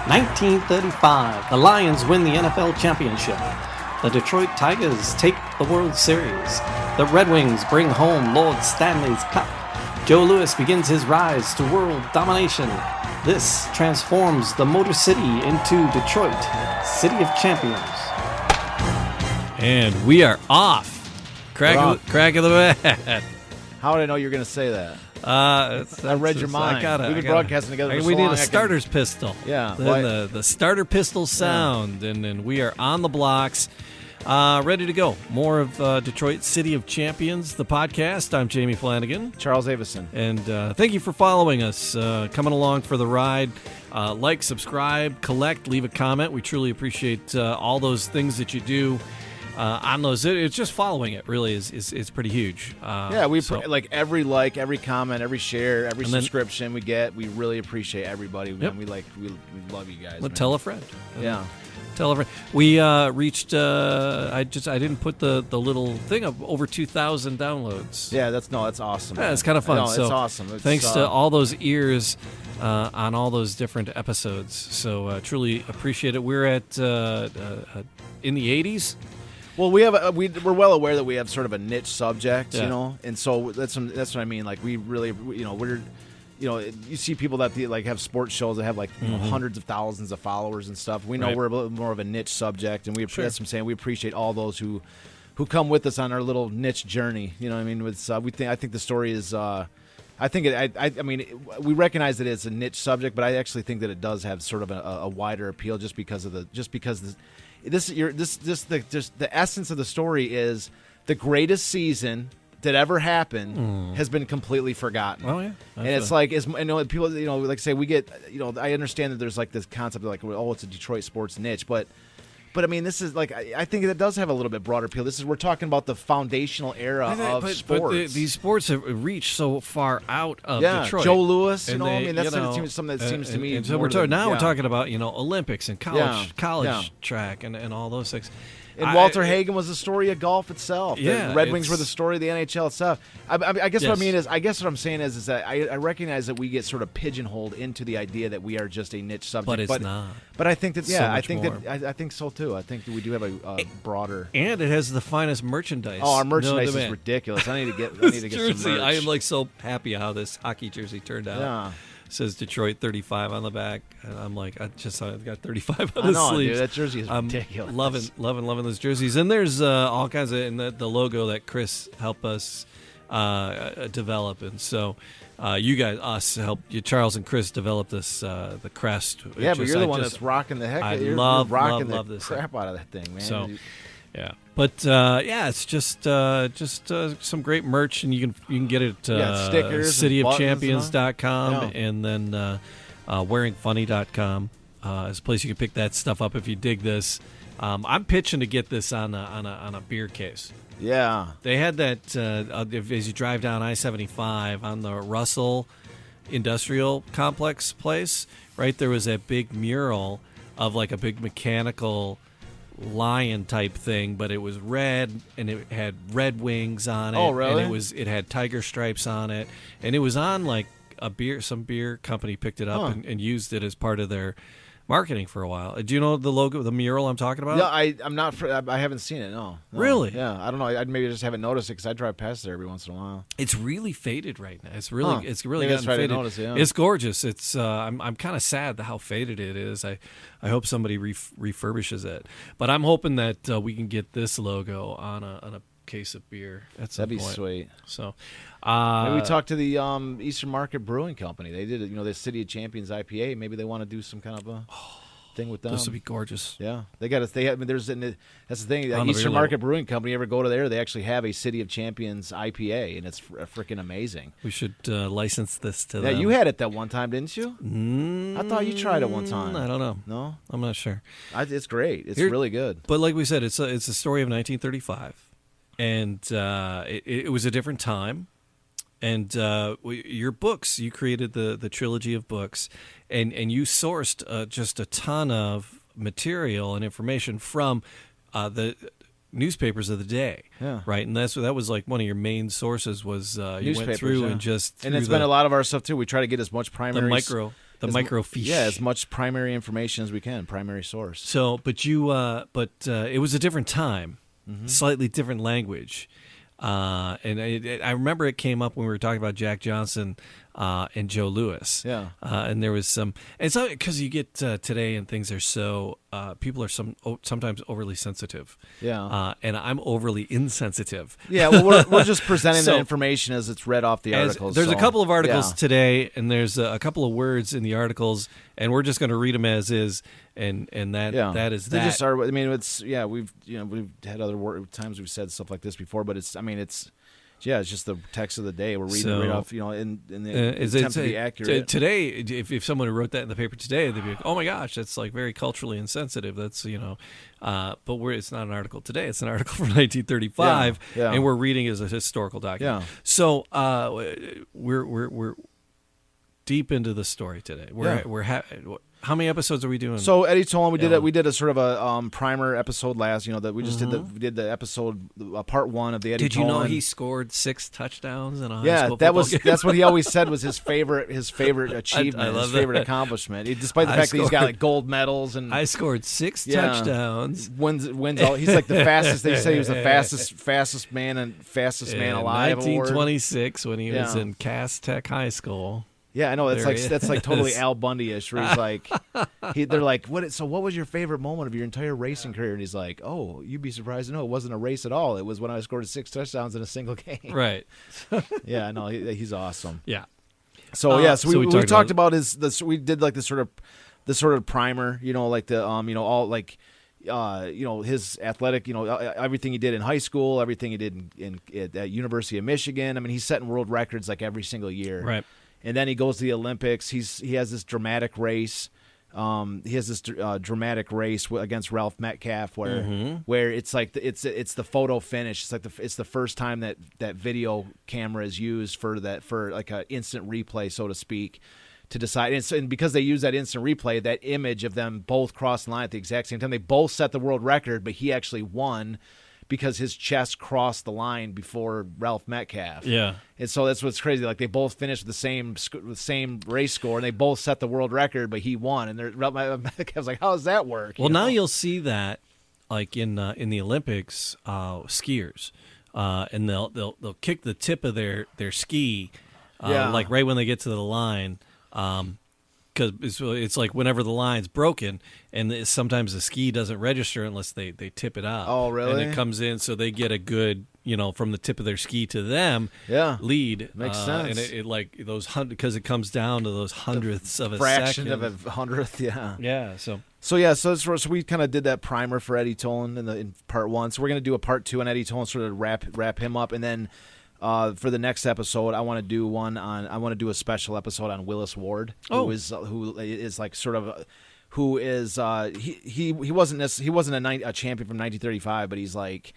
1935, the Lions win the NFL championship. The Detroit Tigers take the World Series. The Red Wings bring home Lord Stanley's Cup. Joe Louis begins his rise to world domination. This transforms the Motor City into Detroit, City of Champions. And we are off. Crack of the bat. How did I know you were going to say that? I read your mind. We've been broadcasting together for so we long. need a starter's pistol. Yeah. Then the starter pistol sound, and we are on the blocks, ready to go. More of Detroit City of Champions, the podcast. I'm Jamie Flanagan. Charles Avison. And thank you for following us, coming along for the ride. Like, subscribe, collect, leave a comment. We truly appreciate all those things that you do. On those, it's just following it really is pretty huge. Every every comment, every share, every subscription we get, we really appreciate everybody. Yep. We love you guys. Tell a friend. Yeah. Tell a friend. We reached. I didn't put the little thing of over 2,000 downloads. Yeah, that's awesome. Yeah, it's kind of fun. No, it's awesome. Thanks to all those ears on all those different episodes. So truly appreciate it. We're at in the 80s. Well, we're well aware that we have sort of a niche subject, Yeah. and so that's what I mean. Like we really, you see people that have sports shows that have hundreds of thousands of followers and stuff. We know we're a little more of a niche subject, and that's what I'm saying. We appreciate all those who come with us on our little niche journey. You know what I mean? I think the story is. I mean, we recognize that it's a niche subject, but I actually think that it does have sort of a wider appeal the essence of the story is the greatest season that ever happened has been completely forgotten. Oh yeah, and it's people like say we get I understand that there's this concept of it's a Detroit sports niche, but I mean this is I think it does have a little bit broader appeal. We're talking about the foundational era of sports. But these sports have reached so far out of Detroit. Joe Louis, and that's something that seems to me. And so we're talking about Olympics and college track and all those things. And Walter Hagen was the story of golf itself. Yeah, the Red Wings were the story of the NHL itself. I guess what I mean is, what I'm saying is that I recognize that we get sort of pigeonholed into the idea that we are just a niche subject. But it's not. But I think that I think so too. I think that we do have a broader. And it has the finest merchandise. Oh, our merchandise is ridiculous. I need to get jersey. Some merch. I am so happy how this hockey jersey turned out. Yeah. It says Detroit 35 on the back, and I'm I've got 35 on the sleeves. Dude, that jersey is ridiculous. Loving those jerseys. And there's all kinds of the logo that Chris helped us develop, and so you guys, Charles and Chris developed this the crest. Yeah, but you're the one that's rocking the heck. You're rocking the crap out of that thing, man. So. Yeah, but it's just some great merch, and you can get it stickers, cityofchampions.com, and then wearingfunny.com is a place you can pick that stuff up if you dig this. I'm pitching to get this on a beer case. Yeah, they had that as you drive down I-75 on the Russell Industrial Complex place. Right there was that big mural of a big mechanical lion type thing, but it was red and it had Red Wings on it. Oh, really? And it had tiger stripes on it, and it was on some beer company picked it up and used it as part of their marketing for a while. Do you know the logo, the mural I'm talking about? Yeah, I'm not. I haven't seen it. No. Really? Yeah, I don't know. I maybe just haven't noticed it because I drive past there every once in a while. It's really faded right now. It's really maybe gotten faded. Notice, yeah. It's gorgeous. It's I'm kind of sad how faded it is. I hope somebody refurbishes it. But I'm hoping that we can get this logo on a case of beer at some point. That'd be sweet. So maybe we talked to the Eastern Market Brewing Company. They did the City of Champions IPA. Maybe they want to do some kind of a thing with them. This would be gorgeous. Yeah, they got that's the thing. Eastern Market Brewing Company. Ever go to there? They actually have a City of Champions IPA, and it's freaking amazing. We should license this to them. Yeah, you had it that one time, didn't you? I thought you tried it one time. I don't know. No, I'm not sure. It's great. It's really good. But like we said, it's a story of 1935. And it was a different time. And your books, you created the trilogy of books, and you sourced just a ton of material and information from the newspapers of the day, right? And that was one of your main sources was you went through and just and it's been a lot of our stuff too. We try to get as much primary the microfiche. Yeah, as much primary information as we can, primary source. So, but it was a different time, slightly different language. And I remember it came up when we were talking about Jack Johnson and Joe Louis. Yeah. And there was some, and it's not because you get today and things are so, people are sometimes overly sensitive. Yeah. And I'm overly insensitive. Yeah, well, we're just presenting the information as it's read off the articles. There's a couple of articles today, and there's a couple of words in the articles, and we're just going to read them as is, and that is that. They just are. I mean, it's we've had other times we've said stuff like this before, but it's just the text of the day. We're reading it right off, in the attempt to be accurate. Today, if someone wrote that in the paper today, they'd be like, "Oh my gosh, that's like very culturally insensitive." That's but it's not an article today. It's an article from 1935, and we're reading it as a historical document. Yeah. So we're deep into the story today. How many episodes are we doing? So Eddie Tolan, we did a sort of a primer episode last. That we just did the episode part 1 of the Eddie Tolan. Did you know he scored 6 touchdowns in a high school football game? That's what he always said was his favorite achievement, his favorite accomplishment. Despite the fact that he's got like gold medals and I scored 6 touchdowns. Wins all. He's like the fastest. They say he was the fastest man alive. 1926 when he was in Cass Tech High School. Yeah, I know. That's like totally Al Bundy-ish. Where he's like, they're like, what was your favorite moment of your entire racing career? And he's like, oh, you'd be surprised to know it wasn't a race at all. It was when I scored 6 touchdowns in a single game. Right. Yeah, I know. He's awesome. Yeah. So we talked about we did like the sort of primer. Like the all like. His athletic, everything he did in high school, everything he did at University of Michigan. I mean, he's setting world records like every single year. Right. And then he goes to the Olympics. He has this dramatic race. Dramatic race against Ralph Metcalf, where it's like it's the photo finish. It's like it's the first time that video camera is used for like an instant replay, so to speak, to decide. And because they use that instant replay, that image of them both crossing the line at the exact same time, they both set the world record, but he actually won because his chest crossed the line before Ralph Metcalf. Yeah. And so that's what's crazy. Like they both finished with the same race score, and they both set the world record, but he won. And Ralph Metcalf's like, how does that work? Well, now you'll see that like in the Olympics, skiers, and they'll kick the tip of their ski, like right when they get to the line. Because it's like whenever the line's broken, and sometimes the ski doesn't register unless they tip it out. Oh, really? And it comes in, so they get a good, from the tip of their ski to them, lead. Makes sense. And it like those because it comes down to those hundredths of a fraction second. of a hundredth. Yeah. So we kind of did that primer for Eddie Tolan in part 1. So we're gonna do a part 2 on Eddie Tolan, sort of wrap him up, and then. For the next episode, I want to do a special episode on Willis Ward, who is like sort of, he wasn't a champion from 1935, but he's like,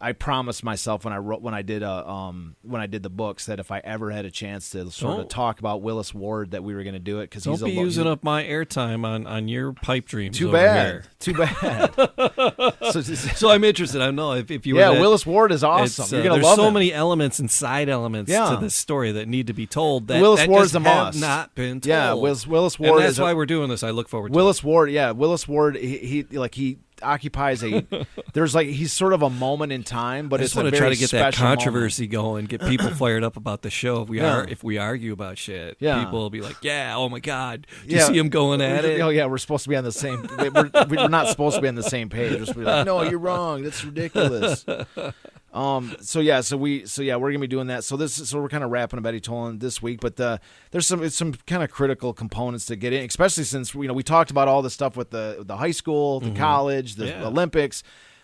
I promised myself when I did the books that if I ever had a chance to sort of talk about Willis Ward that we were going to do it because he's using up my airtime on your pipe dreams. Too over bad. Here. So I'm interested. I know if you Willis Ward is awesome. You're gonna there's love so him. many elements and side elements to this story that need to be told. That Willis Ward's just a must. Have not been told. Yeah, Willis Ward. And that's why we're doing this. I look forward to Willis Ward. Yeah, Willis Ward. He occupies he's sort of a moment in time, but it's a very try to get that controversy moment. Going, get people fired up about the show. If we argue about shit, people will be like, "Yeah, oh my god, do you see him going at it?" Oh yeah, we're supposed to be on the same. We're not supposed to be on the same page. We're supposed to be like, no, you're wrong. That's ridiculous. We're gonna be doing that. So we're kind of wrapping up Eddie Tolan this week, but there's some kind of critical components to get in, especially since we talked about all the stuff with the high school, the college, the Olympics,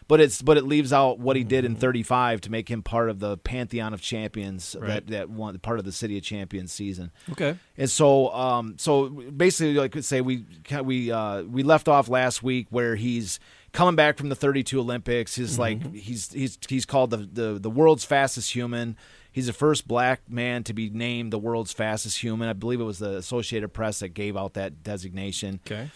but it leaves out what he did in 35 to make him part of the pantheon of champions that won part of the City of Champions season. Okay, and so basically, like I say, we left off last week where he's coming back from the 32 Olympics. He's he's called the world's fastest human. He's the first black man to be named the world's fastest human. I believe it was the Associated Press that gave out that designation. Okay.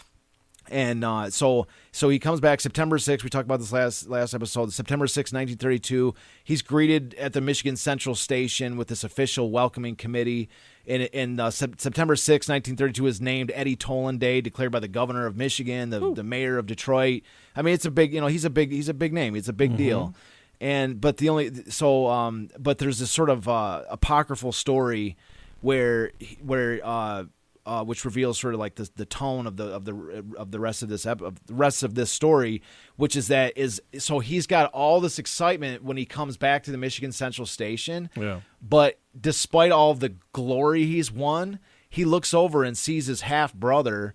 And so he comes back September 6th. We talked about this last episode. September 6th, 1932. He's greeted at the Michigan Central Station with this official welcoming committee. And September 6th, 1932 is named Eddie Tolan Day, declared by the governor of Michigan, the mayor of Detroit. I mean, it's a big, he's a big name. It's a big deal. But there's this sort of apocryphal story where which reveals sort of like the tone of the rest of this story, which is that so he's got all this excitement when he comes back to the Michigan Central Station. Yeah. But despite all of the glory he's won, he looks over and sees his half brother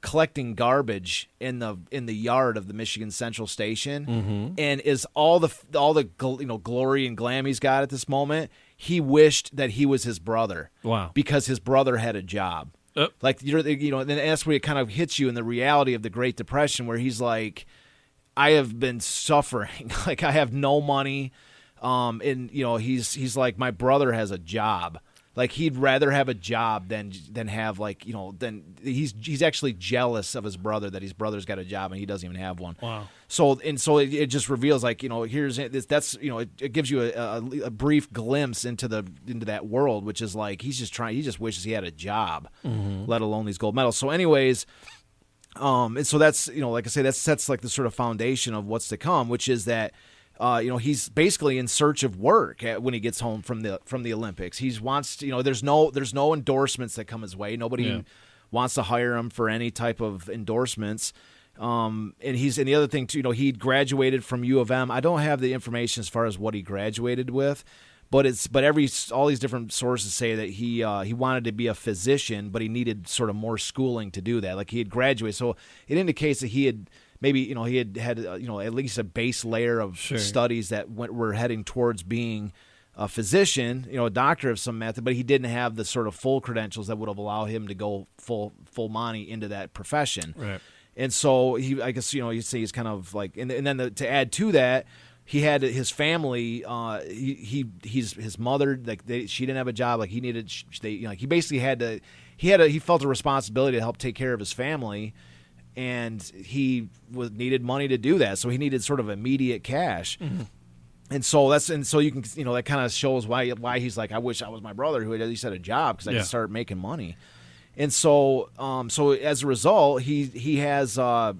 collecting garbage in the yard of the Michigan Central Station, and is all the glory and glam he's got at this moment. He wished that he was his brother. Wow! Because his brother had a job. Like then that's where it kind of hits you in the reality of the Great Depression, where he's like, I have been suffering. Like I have no money, and he's like, my brother has a job. Like he'd rather have a job than have than he's actually jealous of his brother that his brother's got a job and he doesn't even have one. Wow. So it just reveals it gives you a brief glimpse into that world, which is like he just wishes he had a job, let alone these gold medals. So anyways, and so that's like I say, that sets like the sort of foundation of what's to come, which is that. He's basically in search of work when he gets home from the Olympics. He wants to, there's no endorsements that come his way. Nobody wants to hire him for any type of endorsements. And the other thing too, he graduated from U of M. I don't have the information as far as what he graduated with, but all these different sources say that he wanted to be a physician, but he needed sort of more schooling to do that. Like he had graduated, so it indicates that he had. Maybe he had at least a base layer of studies that were heading towards being a physician, a doctor of some method, but he didn't have the sort of full credentials that would have allowed him to go full Monty into that profession. Right. And so I guess you say he's kind of like, and then to add to that, he had his family. His mother, she didn't have a job. Like he needed, he basically had to. He felt a responsibility to help take care of his family. And he needed money to do that, so he needed sort of immediate cash, and so you can that kind of shows why he's like, I wish I was my brother who had at least had a job because I could start making money, and so as a result he has so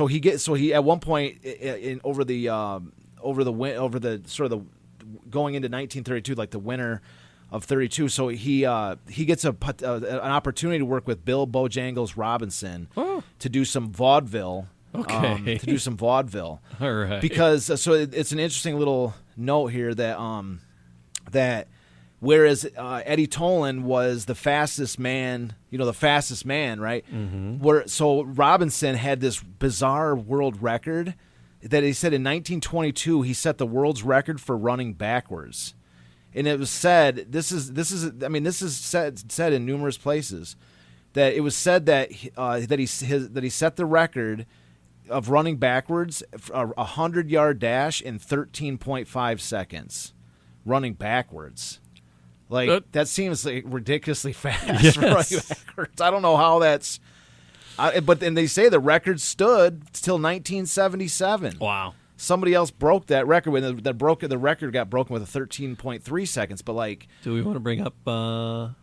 he at one point over the going into 1932, like the winter of 32, so he gets an opportunity to work with Bill Bojangles Robinson to do some vaudeville. Okay, to do some vaudeville. All right, because it's an interesting little note here that whereas Eddie Tolan was the fastest man, right? So Robinson had this bizarre world record that he said in 1922 he set the world's record for running backwards. And it was said, this is said in numerous places, that it was said that he set the record of running backwards a 100-yard dash in 13.5 seconds, running backwards. Like that seems like ridiculously fast for running backwards. I don't know how that's, but then they say the record stood till 1977. Wow. Somebody else broke that record when the record got broken with a 13.3 seconds. But do we want to bring up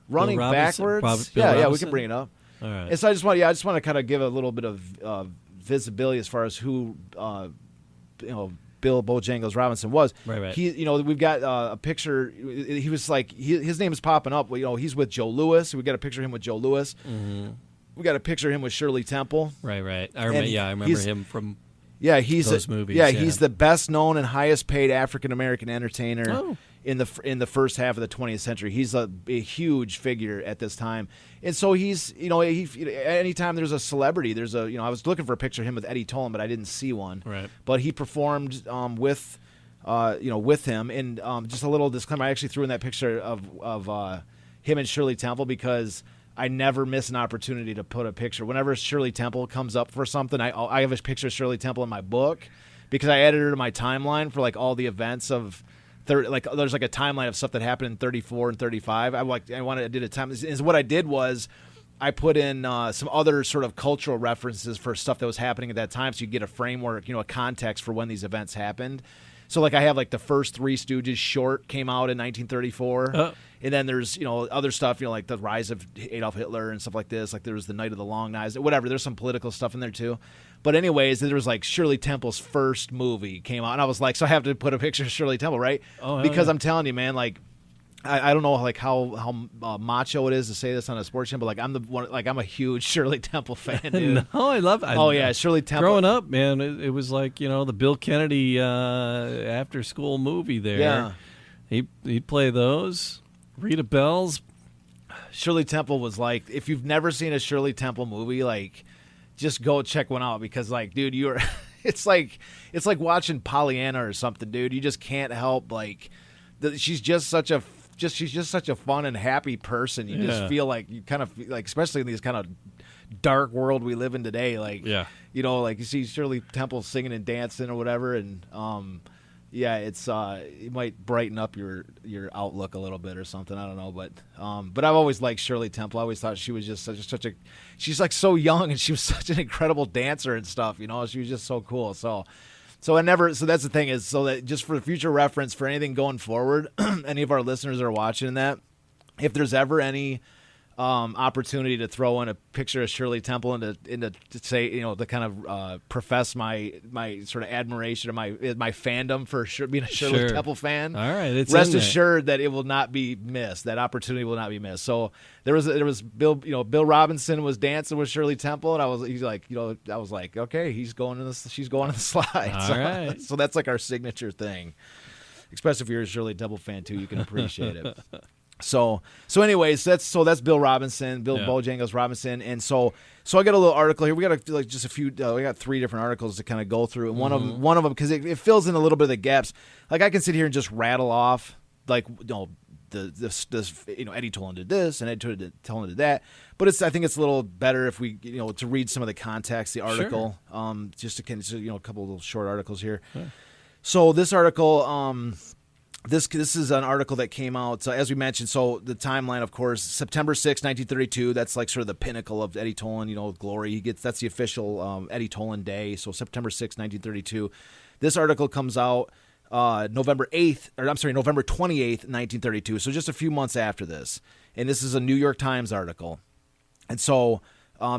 running backwards? Yeah, we can bring it up. All right. And so I just want to kind of give a little bit of visibility as far as who Bill Bojangles Robinson was. Right. He, we've got a picture. He was like his name is popping up. He's with Joe Louis. We got a picture of him with Joe Louis. We got a picture of him with Shirley Temple. Right. I remember him from. Yeah, he's those movies. Yeah, he's the best known and highest paid African American entertainer in the first half of the 20th century. He's a huge figure at this time, and so he's anytime there's a celebrity, I was looking for a picture of him with Eddie Tolan, but I didn't see one. Right. But he performed with him, and just a little disclaimer. I actually threw in that picture of him and Shirley Temple because I never miss an opportunity to put a picture. Whenever Shirley Temple comes up for something, I have a picture of Shirley Temple in my book because I added her to my timeline for all the events of there's a timeline of stuff that happened in 34 and 35. I did a time. Is what I did was I put in some other sort of cultural references for stuff that was happening at that time, so you get a framework, a context for when these events happened. So, like, I have, like, the first Three Stooges short came out in 1934. And then there's, other stuff, like the rise of Adolf Hitler and stuff like this. Like, there was the Night of the Long Knives. Whatever. There's some political stuff in there, too. But anyways, there was, like, Shirley Temple's first movie came out. And I was like, so I have to put a picture of Shirley Temple, right? Oh, because yeah. I'm telling you, man, like, I don't know like how macho it is to say this on a sports channel, but like I'm a huge Shirley Temple fan, dude. No, I love it. Oh yeah, Shirley Temple. Growing up, man, it was like the Bill Kennedy after school movie there. Yeah, he'd play those. Rita Bell's. Shirley Temple was like, if you've never seen a Shirley Temple movie, like, just go check one out because, like, dude, you're it's like watching Pollyanna or something, dude. You just can't help like. She's just such a fun and happy person. You just feel like you kind of like, especially in these kind of dark world we live in today. Like, like you see Shirley Temple singing and dancing or whatever, and it's it might brighten up your outlook a little bit or something. I don't know, but I've always liked Shirley Temple. I always thought she was just such a she's like so young and she was such an incredible dancer and stuff. She was just so cool. So that's the thing is, so that just for future reference for anything going forward, any of our listeners are watching that, if there's ever any opportunity to throw in a picture of Shirley Temple and to say, to kind of profess my sort of admiration or my fandom for being a Shirley Temple fan. All right, rest assured that it will not be missed. That opportunity will not be missed. So there was Bill, Bill Robinson was dancing with Shirley Temple, and I was like, okay, she's going in the slide. All right. So that's like our signature thing. Especially if you're a Shirley Temple fan too, you can appreciate it. So anyways, that's Bill Robinson, Bojangles Robinson, and so I got a little article here. We got just a few. We got 3 different articles to kind of go through, and one of them because it fills in a little bit of the gaps. Like I can sit here and just rattle off like this Eddie Tolan did this and Eddie Tolan did that, but I think it's a little better if we to read some of the context, the article, just to a couple of little short articles here. Yeah. So this article. This is an article that came out, as we mentioned, so the timeline, of course, September 6, 1932, that's like sort of the pinnacle of Eddie Tolan, glory. That's the official Eddie Tolan day, so September 6, 1932. This article comes out November 28th, 1932, so just a few months after this. And this is a New York Times article. And so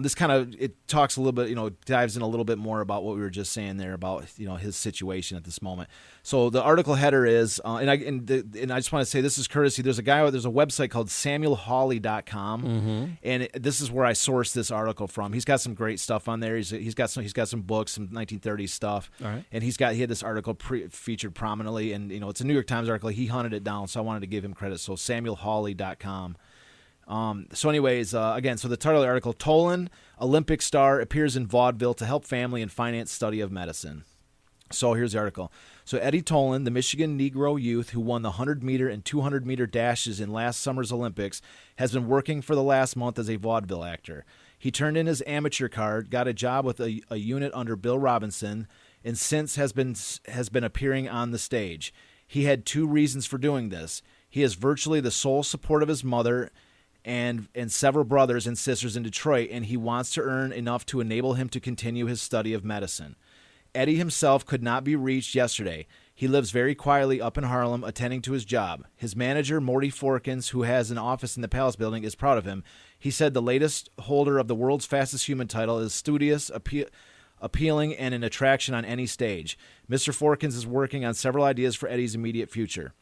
this kind of, it talks a little bit, dives in a little bit more about what we were just saying there about, his situation at this moment. So the article header is, and I just want to say this is courtesy. There's a website called SamuelHawley.com, and this is where I sourced this article from. He's got some great stuff on there. He's got some books, some 1930s stuff. All right. And he had this article featured prominently, and it's a New York Times article. He hunted it down, so I wanted to give him credit. So SamuelHawley.com. So anyways, again, so the title of the article, Tolan, Olympic star, appears in vaudeville to help family and finance study of medicine. So here's the article. So Eddie Tolan, the Michigan Negro youth who won the 100-meter and 200-meter dashes in last summer's Olympics, has been working for the last month as a vaudeville actor. He turned in his amateur card, got a job with a unit under Bill Robinson, and since has been appearing on the stage. He had 2 reasons for doing this. He is virtually the sole support of his mother and several brothers and sisters in Detroit, and he wants to earn enough to enable him to continue his study of medicine. Eddie himself could not be reached yesterday. He lives very quietly up in Harlem, attending to his job. His manager, Morty Forkins, who has an office in the Palace Building, is proud of him. He said the latest holder of the world's fastest human title is studious, appealing, and an attraction on any stage. Mr. Forkins is working on several ideas for Eddie's immediate future.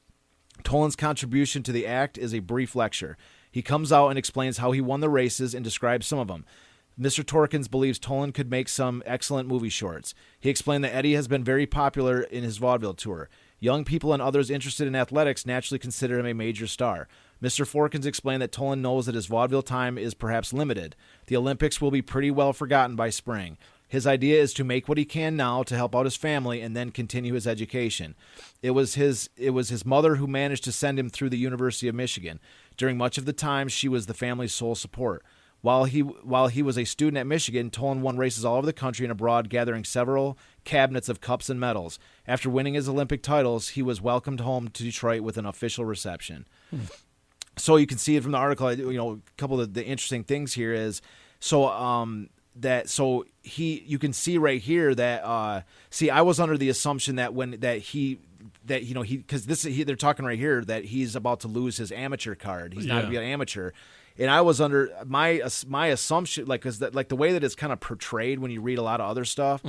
Tolan's contribution to the act is a brief lecture. He comes out and explains how he won the races and describes some of them. Mr. Torkins believes Tolan could make some excellent movie shorts. He explained that Eddie has been very popular in his vaudeville tour. Young people and others interested in athletics naturally consider him a major star. Mr. Forkins explained that Tolan knows that his vaudeville time is perhaps limited. The Olympics will be pretty well forgotten by spring. His idea is to make what he can now to help out his family and then continue his education. It was his mother who managed to send him through the University of Michigan. During much of the time, she was the family's sole support. While he was a student at Michigan, Tolan won races all over the country and abroad, gathering several cabinets of cups and medals. After winning his Olympic titles, he was welcomed home to Detroit with an official reception. so you can see it from the article. A couple of the interesting things here is you can see right here that I was under the assumption that they're talking right here that he's about to lose his amateur card. He's not going to be an amateur. And I was under my assumption, because the way that it's kind of portrayed when you read a lot of other stuff,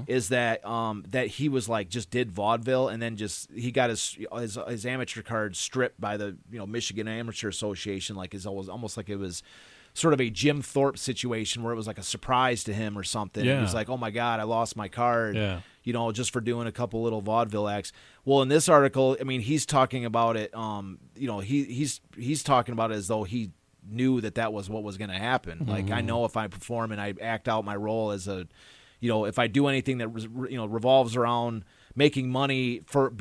is that that he was just did vaudeville, and then he got his amateur card stripped by the Michigan Amateur Association, almost like it was sort of a Jim Thorpe situation where it was like a surprise to him or something. Yeah. He was like, "Oh my God, I lost my card." Yeah. Just for doing a couple little vaudeville acts. Well, in this article, I mean, he's talking about it. He's talking about it as though he knew that was what was going to happen. Like, I know if I perform and I act out my role as if I do anything that revolves around making money for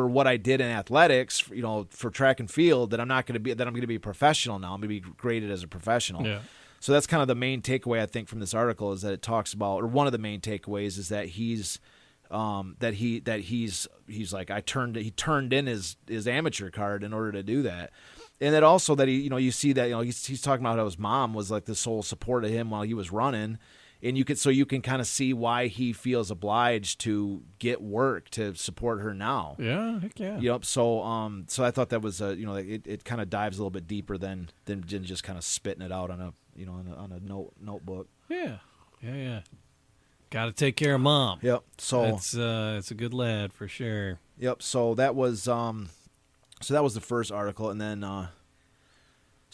what I did in athletics, for track and field, that I'm going to be a professional now. I'm going to be graded as a professional. Yeah. So that's kind of the main takeaway, I think, from this article, is that it talks about, or one of the main takeaways is that he's he turned in his amateur card in order to do that. And that also that you see that he's talking about how his mom was like the sole support of him while he was running, and you can kind of see why he feels obliged to get work to support her now. Yeah, heck yeah. Yep. So I thought that was it kind of dives a little bit deeper than just kind of spitting it out on a on a notebook. Yeah. Got to take care of mom. Yep. So it's a good lad for sure. Yep. So that was the first article, and then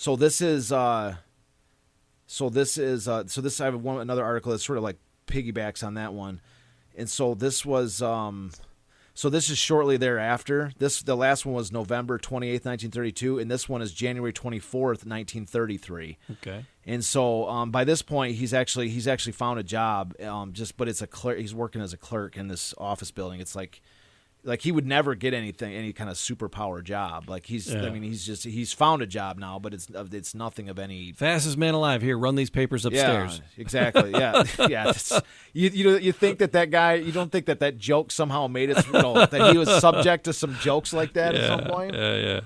this I have another article that sort of like piggybacks on that one, and so this was this is shortly thereafter. The last one was November 28th, 1932, and this one is January 24th, 1933. Okay. And so by this point, he's actually found a job. But it's a clerk. He's working as a clerk in this office building. It's like he would never get any kind of superpower job. Like he's found a job now, but it's nothing of any. Fastest man alive. Here, run these papers upstairs. Yeah, exactly. Yeah, yeah. You think that guy? You don't think that joke somehow made it? That he was subject to some jokes like that at some point? Yeah.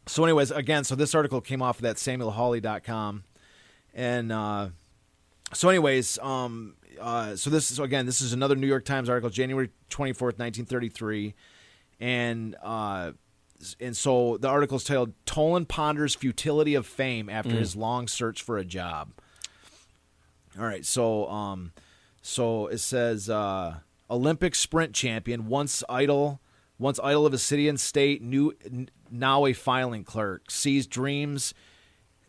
So, anyways, again, this article came off of that SamuelHawley.com, and so this is another New York Times article, January 24th, 1933, and so the article is titled "Tolan Ponders Futility of Fame After His Long Search for a Job." All right, so it says Olympic sprint champion, once idol of a city and state, now a filing clerk, seems dreams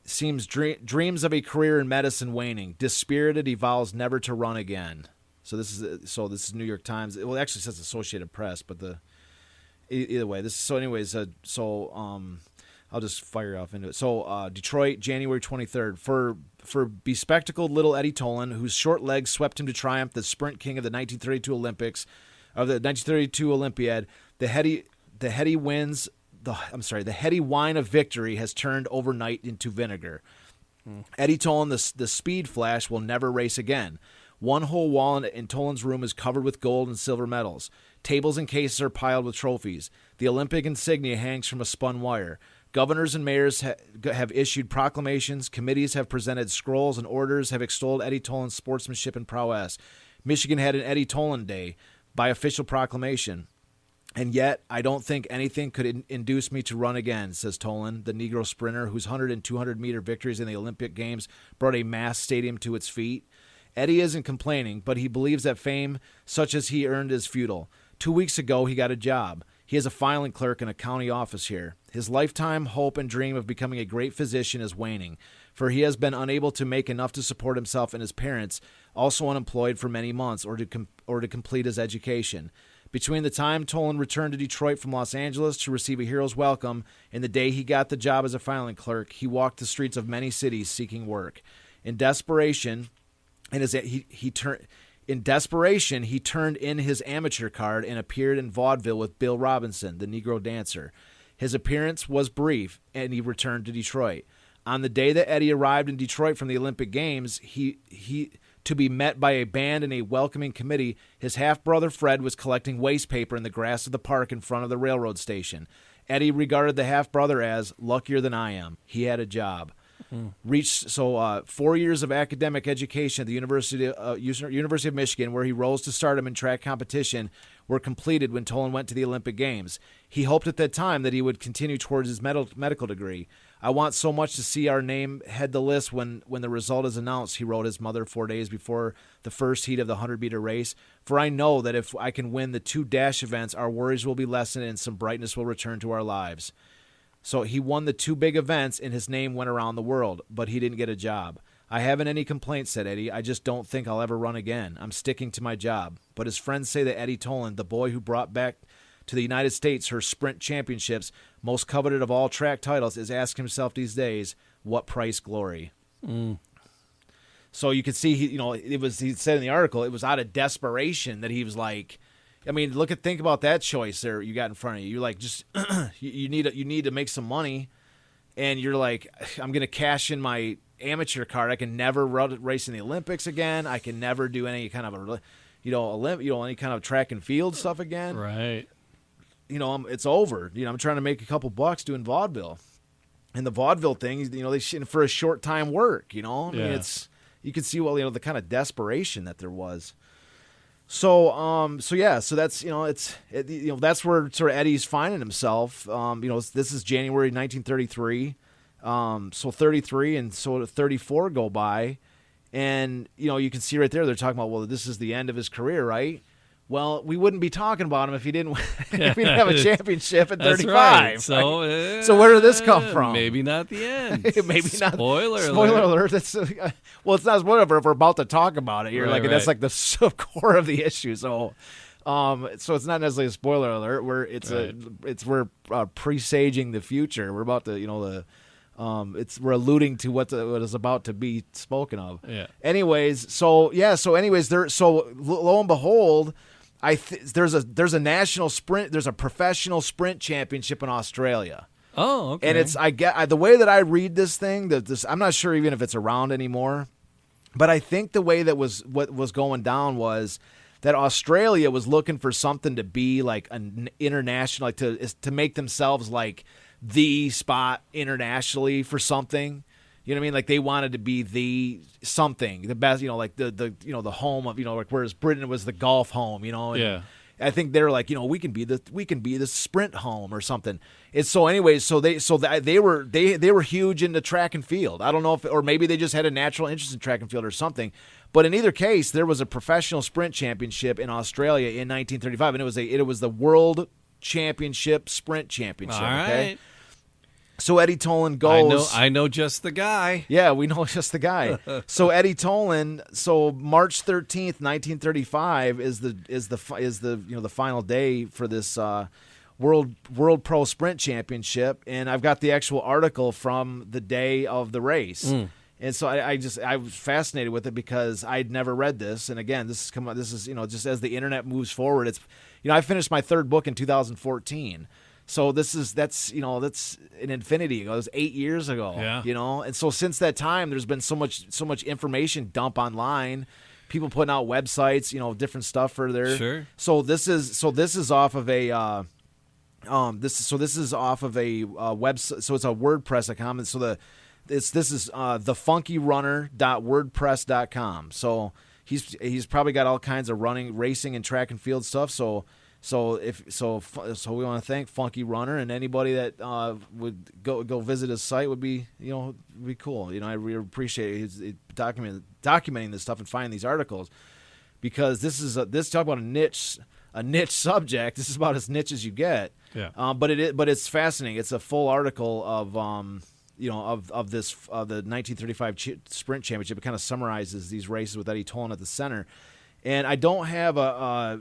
of a career in medicine waning. Dispirited, he vows never to run again. So this is New York Times. Well, it actually says Associated Press, but either way, I'll just fire off into it. So Detroit, January 23rd, for bespectacled little Eddie Tolan, whose short legs swept him to triumph, the sprint king of the 1932 Olympics, of the 1932 Olympiad, the heady wine of victory has turned overnight into vinegar. Eddie Tolan, the speed flash, will never race again. One whole wall in Tolan's room is covered with gold and silver medals. Tables and cases are piled with trophies. The Olympic insignia hangs from a spun wire. Governors and mayors have issued proclamations. Committees have presented scrolls, and orders have extolled Eddie Tolan's sportsmanship and prowess. Michigan had an Eddie Tolan Day by official proclamation. And yet, I don't think anything could induce me to run again, says Tolan, the Negro sprinter whose 100 and 200-meter victories in the Olympic Games brought a mass stadium to its feet. Eddie isn't complaining, but he believes that fame such as he earned is futile. 2 weeks ago, he got a job. He is a filing clerk in a county office here. His lifetime hope and dream of becoming a great physician is waning, for he has been unable to make enough to support himself and his parents, also unemployed for many months, or to complete his education. Between the time Tolan returned to Detroit from Los Angeles to receive a hero's welcome and the day he got the job as a filing clerk, he walked the streets of many cities seeking work. In desperation, he turned in his amateur card and appeared in vaudeville with Bill Robinson, the Negro dancer. His appearance was brief, and he returned to Detroit. On the day that Eddie arrived in Detroit from the Olympic Games, to be met by a band and a welcoming committee, his half-brother Fred was collecting waste paper in the grass of the park in front of the railroad station. Eddie regarded the half-brother as luckier than I am. He had a job. Reached 4 years of academic education at the University of Michigan, where he rose to stardom in track competition, were completed when Tolan went to the Olympic Games. He hoped at that time that he would continue towards his medical degree. I want so much to see our name head the list when the result is announced, he wrote his mother 4 days before the first heat of the 100-meter race. For I know that if I can win the 2 dash events, our worries will be lessened and some brightness will return to our lives. So he won the 2 big events, and his name went around the world, but he didn't get a job. I haven't any complaints, said Eddie. I just don't think I'll ever run again. I'm sticking to my job. But his friends say that Eddie Tolan, the boy who brought back to the United States her sprint championships, most coveted of all track titles, is asking himself these days, what price glory? So you can see, he said in the article, it was out of desperation that he was like, I mean, think about that choice there you got in front of you. You're like, just you need to make some money, and you're like, I'm going to cash in my amateur card. I can never race in the Olympics again. I can never do any kind of any kind of track and field stuff again. Right. It's over. I'm trying to make a couple bucks doing vaudeville, and the vaudeville thing, they for a short time work. I mean, you can see the kind of desperation that there was. So that's that's where sort of Eddie's finding himself. This is January 1933. So 33 and so 34 go by, and you can see right there they're talking about, well, this is the end of his career, right? Well, we wouldn't be talking about him if he didn't have a championship at 35. Right. So where did this come from? Maybe not the end. Maybe not. Spoiler alert. That's, well, it's not a spoiler if we're about to talk about it. That's like the core of the issue. So it's not necessarily a spoiler alert. We're presaging the future. We're about to we're alluding to what is about to be spoken of. Yeah. Anyways, lo and behold, there's a national sprint. There's a professional sprint championship in Australia. Oh, okay. And it's the way that I read this thing. I'm not sure even if it's around anymore, but I think the way that what was going down was that Australia was looking for something to be like an international, like to make themselves like the spot internationally for something. You know what I mean? Like they wanted to be the something, the best, like the home of, like whereas Britain was the golf home, and yeah. I think they're like, we can be the sprint home or something. It's so anyways, they were huge into track and field. I don't know or maybe they just had a natural interest in track and field or something. But in either case, there was a professional sprint championship in Australia in 1935, and it was the World Championship Sprint Championship. All right. Okay. So Eddie Tolan goes. I know just the guy. Yeah, we know just the guy. So Eddie Tolan. So March 13th, 1935 is the final day for this World Pro Sprint Championship, and I've got the actual article from the day of the race. And so I was fascinated with it because I'd never read this. And again, this is just as the internet moves forward, it's I finished my 3rd book in 2014. So that's an infinity ago. It was 8 years ago. Yeah. And so since that time, there's been so much information dump online, people putting out websites, different stuff for their. Sure. So this is off of a this is off of a website. So it's a WordPress account. So this is thefunkyrunner.wordpress.com. So he's probably got all kinds of racing and track and field stuff. So we want to thank Funky Runner, and anybody that would go visit his site would be cool. I really appreciate his documenting this stuff and finding these articles, because this talk about a niche subject. This is about as niche as you get. Yeah. But it's fascinating. It's a full article of the 1935 Sprint Championship. It kind of summarizes these races with Eddie Tolan at the center. And I don't have a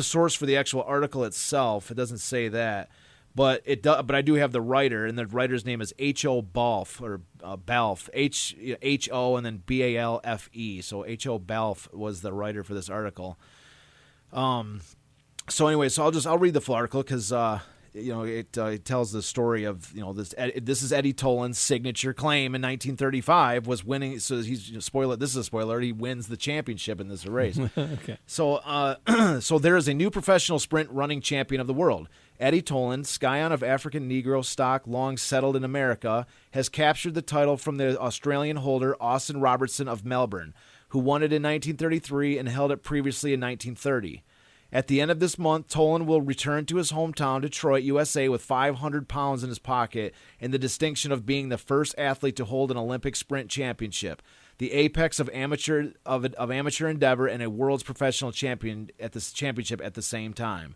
source for the actual article itself. It doesn't say that, but I do have the writer, and the writer's name is H.O. Balfe, or Balfe, H.O. and then B-A-L-F-E. So H.O. Balfe was the writer for this article. So anyway, I'll read the full article because it tells the story of this is Eddie Tolan's signature claim in 1935 was winning. So he's this is a spoiler. He wins the championship in this race. Okay. So so there is a new professional sprint running champion of the world. Eddie Tolan, scion of African Negro stock long settled in America, has captured the title from the Australian holder Austin Robertson of Melbourne, who won it in 1933 and held it previously in 1930. At the end of this month, Tolan will return to his hometown, Detroit, USA, with 500 pounds in his pocket and the distinction of being the first athlete to hold an Olympic sprint championship, the apex of amateur endeavor, and a world's professional champion at the championship at the same time.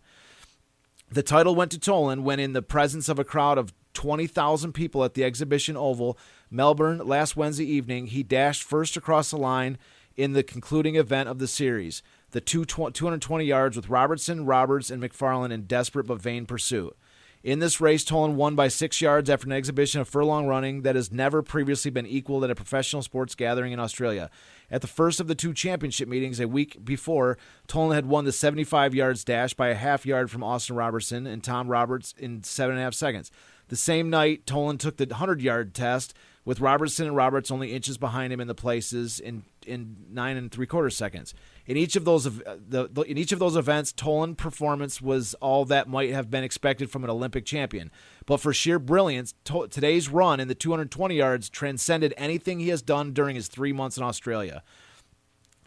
The title went to Tolan when, in the presence of a crowd of 20,000 people at the Exhibition Oval, Melbourne, last Wednesday evening, he dashed first across the line in the concluding event of the series, the 220 yards with Robertson, Roberts, and McFarlane in desperate but vain pursuit. In this race, Tolan won by 6 yards after an exhibition of furlong running that has never previously been equaled at a professional sports gathering in Australia. At the first of the 2 championship meetings a week before, Tolan had won the 75 yards dash by a half yard from Austin Robertson and Tom Roberts in 7.5 seconds. The same night, Tolan took the 100-yard test, with Robertson and Roberts only inches behind him in the places in 9 3/4 seconds. In each of those events, Tolan's performance was all that might have been expected from an Olympic champion. But for sheer brilliance, today's run in the 220 yards transcended anything he has done during his 3 months in Australia.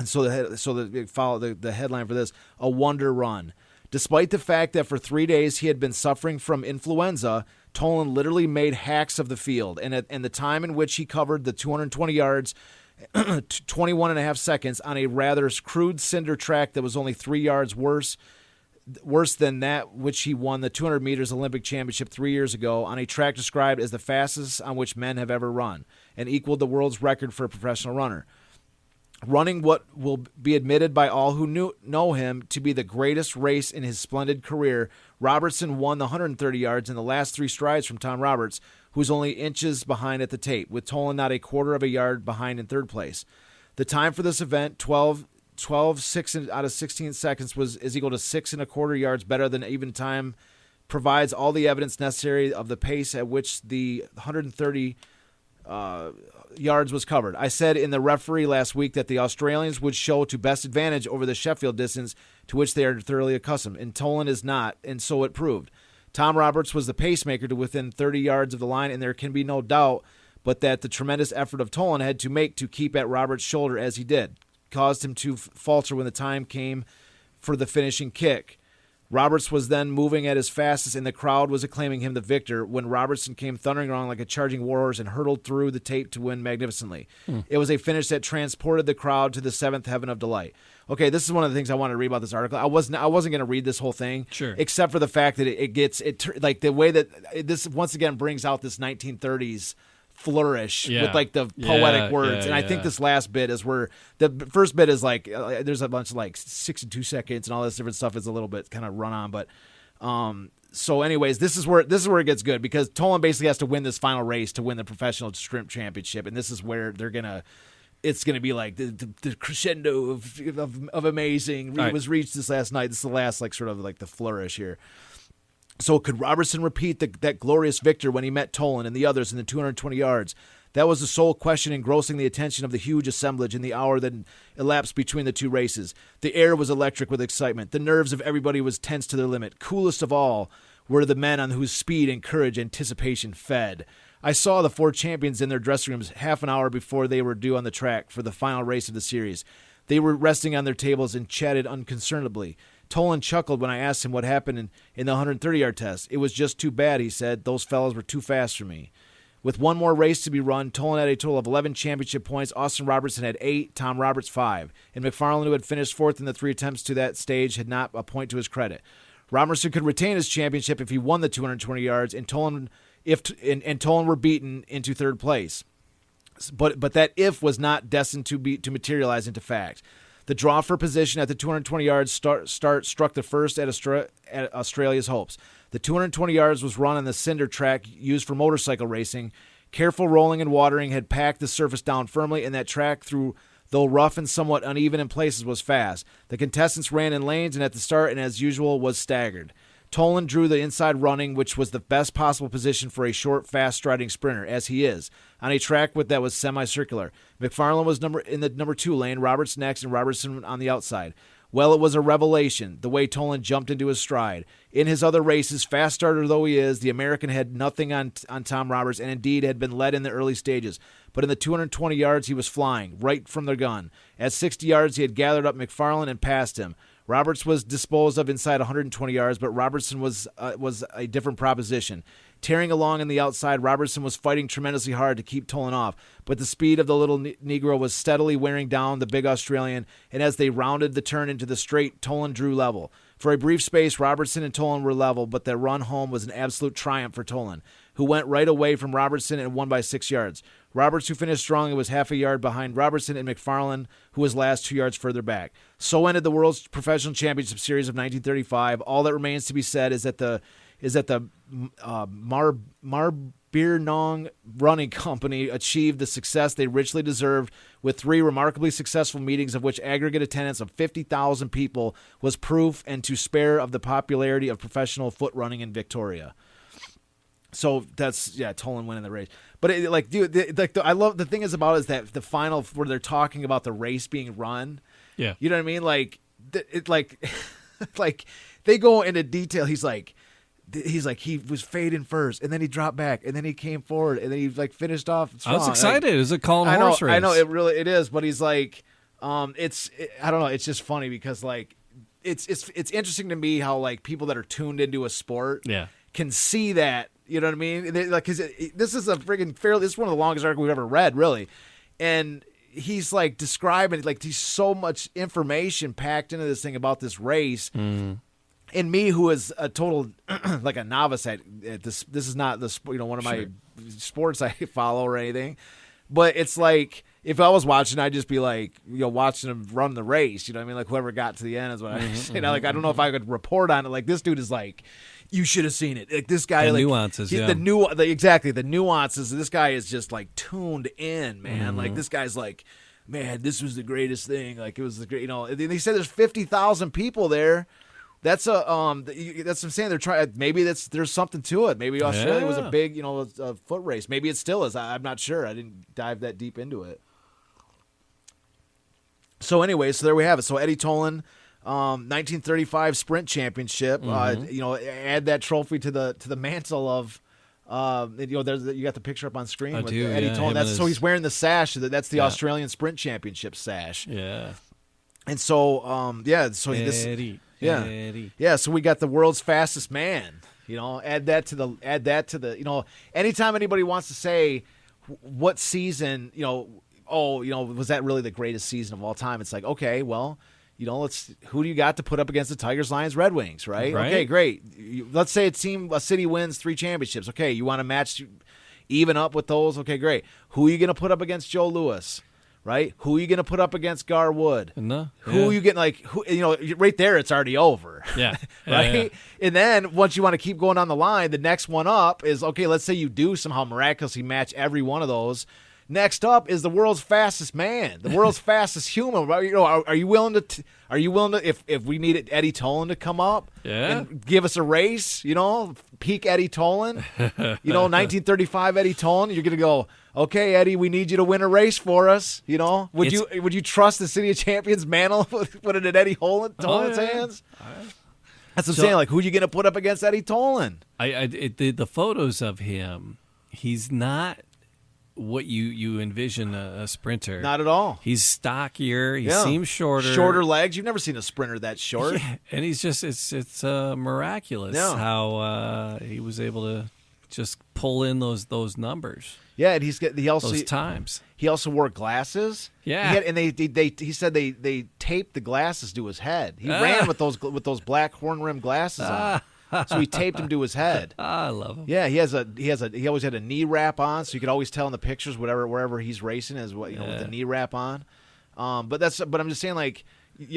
And so the headline for this: a wonder run. Despite the fact that for 3 days he had been suffering from influenza, Tolan literally made hacks of the field, and the time in which he covered the 220 yards, 21.5 seconds on a rather crude cinder track that was only 3 yards worse than that which he won the 200 meters Olympic championship 3 years ago on a track described as the fastest on which men have ever run, and equaled the world's record for a professional runner. Running what will be admitted by all who know him to be the greatest race in his splendid career, Robertson won the 130 yards in the last 3 strides from Tom Roberts, who's only inches behind at the tape, with Tolan not a quarter of a yard behind in third place. The time for this event, 6 out of 16 seconds, is equal to 6 1/4 yards better than even time, provides all the evidence necessary of the pace at which the 130 yards was covered. I said in the referee last week that the Australians would show to best advantage over the Sheffield distance to which they are thoroughly accustomed, and Tolan is not, and so it proved. Tom Roberts was the pacemaker to within 30 yards of the line, and there can be no doubt but that the tremendous effort of Tolan had to make to keep at Roberts' shoulder as he did caused him to falter when the time came for the finishing kick. Roberts was then moving at his fastest, and the crowd was acclaiming him the victor when Robertson came thundering along like a charging warhorse and hurtled through the tape to win magnificently. It was a finish that transported the crowd to the seventh heaven of delight. Okay, this is one of the things I wanted to read about this article. I wasn't going to read this whole thing, sure, except for the fact that like the way that this once again brings out this 1930s flourish with like the poetic words. And I think this last bit is where the first bit is like there's a bunch of like 62 seconds and all this different stuff is a little bit kind of run on, but so anyways, this is where it gets good, because Tolan basically has to win this final race to win the professional shrimp championship, and this is where it's gonna be like the crescendo of amazing. It was reached this last night. This is the last like sort of like the flourish here. So could Robertson repeat that glorious victor when he met Tolan and the others in the 220 yards? That was the sole question engrossing the attention of the huge assemblage in the hour that elapsed between the two races. The air was electric with excitement. The nerves of everybody was tense to their limit. Coolest of all were the men on whose speed and courage anticipation fed. I saw the 4 champions in their dressing rooms half an hour before they were due on the track for the final race of the series. They were resting on their tables and chatted unconcernedly. Tolan chuckled when I asked him what happened in the 130-yard test. It was just too bad, he said. Those fellows were too fast for me. With one more race to be run, Tolan had a total of 11 championship points. Austin Robertson had 8, Tom Roberts 5. And McFarlane, who had finished 4th in the 3 attempts to that stage, had not a point to his credit. Robertson could retain his championship if he won the 220 yards, and Tolan were beaten into 3rd place. But that if was not destined to materialize into fact. The draw for position at the 220 yards start struck the first at Australia's hopes. The 220 yards was run on the cinder track used for motorcycle racing. Careful rolling and watering had packed the surface down firmly, and that track, though rough and somewhat uneven in places, was fast. The contestants ran in lanes and at the start, and as usual was staggered. Tolan drew the inside running, which was the best possible position for a short, fast-striding sprinter, as he is, on a track that was semicircular. McFarlane was in the number 2 lane, Roberts next, and Robertson on the outside. Well, it was a revelation, the way Tolan jumped into his stride. In his other races, fast starter though he is, the American had nothing on Tom Roberts and indeed had been led in the early stages. But in the 220 yards, he was flying, right from the gun. At 60 yards, he had gathered up McFarlane and passed him. Roberts was disposed of inside 120 yards, but Robertson was a different proposition. Tearing along on the outside, Robertson was fighting tremendously hard to keep Tolan off, but the speed of the little Negro was steadily wearing down the big Australian, and as they rounded the turn into the straight, Tolan drew level. For a brief space, Robertson and Tolan were level, but the run home was an absolute triumph for Tolan, who went right away from Robertson and won by 6 yards. Roberts, who finished strong and was half a yard behind Robertson, and McFarlane, who was last 2 yards further back. So ended the World's Professional Championship Series of 1935. All that remains to be said is that the Marbirnong Running Company achieved the success they richly deserved with 3 remarkably successful meetings, of which aggregate attendance of 50,000 people was proof and to spare of the popularity of professional foot running in Victoria. So that's Tolan winning the race. But I love the thing is that the final where they're talking about the race being run. Yeah, you know what I mean? Like they go into detail. He's like he was fading first, and then he dropped back, and then he came forward, and then he finished off strong. I was excited. It was a call and horse race. I know it is. But he's like, I don't know. It's just funny because it's interesting to me how people that are tuned into a sport can see that. You know what I mean? Because this is a friggin' this is one of the longest articles we've ever read, really. And he's describing he's so much information packed into this thing about this race. Mm. And me, who is a total a novice at this is not one of my sports I follow or anything. But it's if I was watching, I'd just be watching him run the race. You know what I mean? Whoever got to the end is what I say. I don't know if I could report on it. This dude is you should have seen it. This guy, the nuances, exactly the nuances. This guy is just tuned in, man. Mm-hmm. This guy's man, this was the greatest thing. It was the great. They said there's 50,000 people there. That's that's what I'm saying. They're trying. Maybe there's something to it. Maybe Australia was a big, a foot race. Maybe it still is. I'm not sure. I didn't dive that deep into it. So anyway, there we have it. So Eddie Tolan, 1935 Sprint Championship. Mm-hmm. Add that trophy to the mantle of. You got the picture up on screen with Eddie Tolan. So he's wearing the sash. That's the Australian Sprint Championship sash. Yeah. And so Eddie. Yeah. So we got the world's fastest man. Add that to the. Anytime anybody wants to say what season, was that really the greatest season of all time? It's okay, well, who do you got to put up against the Tigers, Lions, Red Wings, right? Okay, great. Let's say a city wins 3 championships. Okay, you want to match, even up with those? Okay, great. Who are you going to put up against Joe Louis? Right? Who are you going to put up against Gar Wood? No. Who are you getting right there, it's already over. Yeah. Right? Yeah. And then once you want to keep going down the line, the next one up is, okay, let's say you do somehow miraculously match every one of those. Next up is the world's fastest man, the world's fastest human. Are you willing to if we needed Eddie Tolan to come up and give us a race, peak Eddie Tolan, 1935 Eddie Tolan, you're going to go, okay, Eddie, we need you to win a race for us. Would you trust the City of Champions mantle, put it in Eddie Tolan's hands? That's what I'm saying. Who are you going to put up against Eddie Tolan? The photos of him, he's not what you envision a sprinter. Not at all. He's stockier. He seems shorter. Shorter legs. You've never seen a sprinter that short. Yeah, and he's just it's miraculous how he was able to just pull in those numbers. Yeah, and those times. He also wore glasses. Yeah, he said they taped the glasses to his head. He ran with those black horn rimmed glasses on. So he taped him to his head. I love him. Yeah, he always had a knee wrap on, so you could always tell in the pictures wherever he's racing is with the knee wrap on. But I'm just saying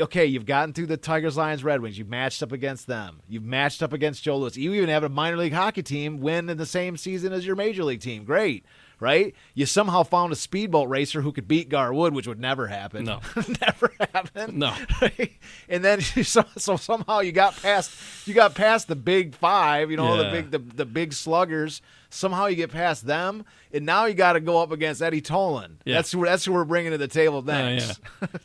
okay, you've gotten through the Tigers, Lions, Red Wings. You've matched up against them. You've matched up against Joe Louis. You even have a minor league hockey team win in the same season as your major league team. Great, right? You somehow found a speedboat racer who could beat Garwood, which would never happen. No. Never happen. No. Right? And then so somehow you got past the big five, the big sluggers. Somehow you get past them, and now you got to go up against Eddie Tolan. Yeah. That's who we're bringing to the table next.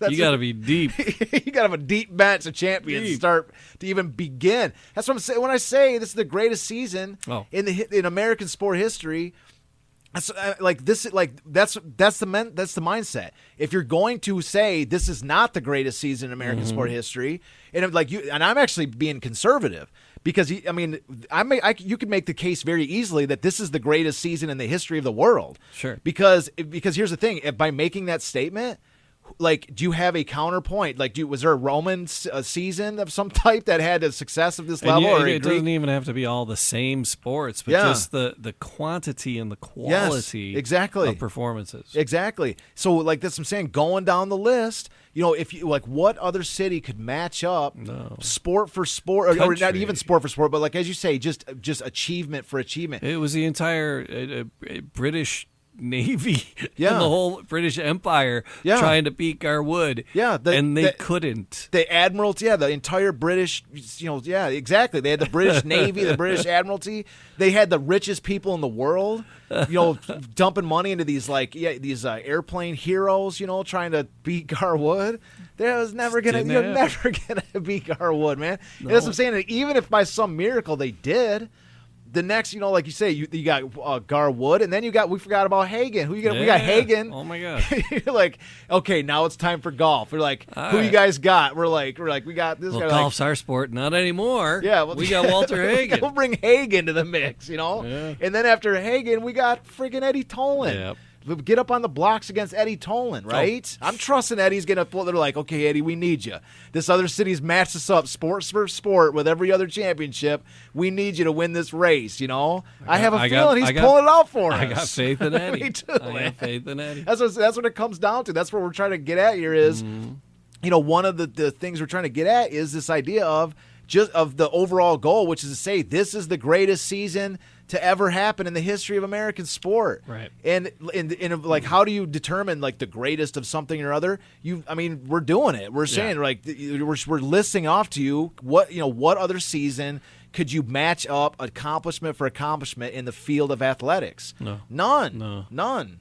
You got to be deep. You got to have a deep bench of champions to start to even begin. That's what I'm saying. When I say this is the greatest season in American sport history, that's the mindset. If you're going to say this is not the greatest season in American sport history, and I'm actually being conservative. Because you could make the case very easily that this is the greatest season in the history of the world. Sure. Because here's the thing: by making that statement, like, do you have a counterpoint? Like, was there a Roman season of some type that had a success of this level? Or it doesn't even have to be all the same sports, but just the quantity and the quality of performances. Exactly. So, like, that's what I'm saying. Going down the list. If you what other city could match up sport for sport, or not even sport for sport, but like as you say, just achievement for achievement. It was the entire British Navy and the whole British Empire trying to beat Garwood. And they couldn't. The Admiralty, the entire British, exactly. They had the British Navy, the British Admiralty. They had the richest people in the world, dumping money into these airplane heroes, trying to beat Garwood. You're never gonna beat Garwood, man. No. And that's what I'm saying. Even if by some miracle they did. The next, like you say, you got Garwood, and then we forgot about Hagen. Who you got? We got Hagen. Oh my God! You're like, okay, now it's time for golf. We're like, who you guys got? We're like, we got this guy. Golf's our sport, not anymore. Yeah, we got Walter Hagen. We'll bring Hagen to the mix, and then after Hagen, we got friggin' Eddie Tolan. Yep. Get up on the blocks against Eddie Tolan, right? I'm trusting Eddie's going to – they're like, okay, Eddie, we need you. This other city's matched us up sports for sport with every other championship. We need you to win this race, I have a feeling he's pulling it out for us. I got faith in Eddie. Me too, I got faith in Eddie. That's what it comes down to. That's what we're trying to get at here is, one of the things we're trying to get at is this idea of the overall goal, which is to say this is the greatest season to ever happen in the history of American sport. Right. And like, how do you determine like the greatest of something or other? We're doing it. We're saying we're listing off to you what other season could you match up accomplishment for accomplishment in the field of athletics? No. None.